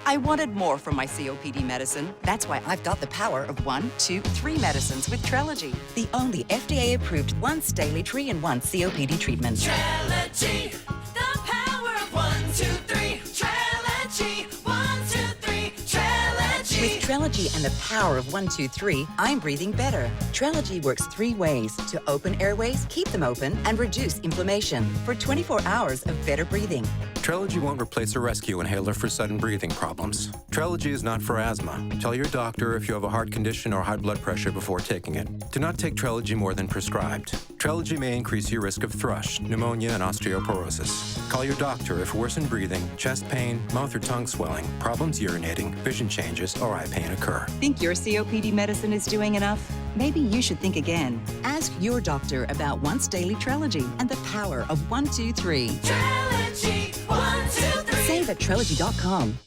I wanted more from my COPD medicine. That's why I've got the power of 1, 2, 3 medicines with TRELEGY. The only FDA-approved once daily 3-in-1 COPD treatment. TRELEGY, the power of 1, 2, 3. TRELEGY, 1, 2, 3. TRELEGY. With TRELEGY and the power of 1, 2, 3, I'm breathing better. TRELEGY works 3 ways to open airways, keep them open, and reduce inflammation for 24 hours of better breathing. TRELEGY won't replace a rescue inhaler for sudden breathing problems. TRELEGY is not for asthma. Tell your doctor if you have a heart condition or high blood pressure before taking it. Do not take TRELEGY more than prescribed. TRELEGY may increase your risk of thrush, pneumonia, and osteoporosis. Call your doctor if worsened breathing, chest pain, mouth or tongue swelling, problems urinating, vision changes, or eye pain occur. Think your COPD medicine is doing enough? Maybe you should think again. Ask your doctor about once daily TRELEGY and the power of 1, 2, 3. TRELEGY, 1, 2, 3. Save at TRELEGY.com.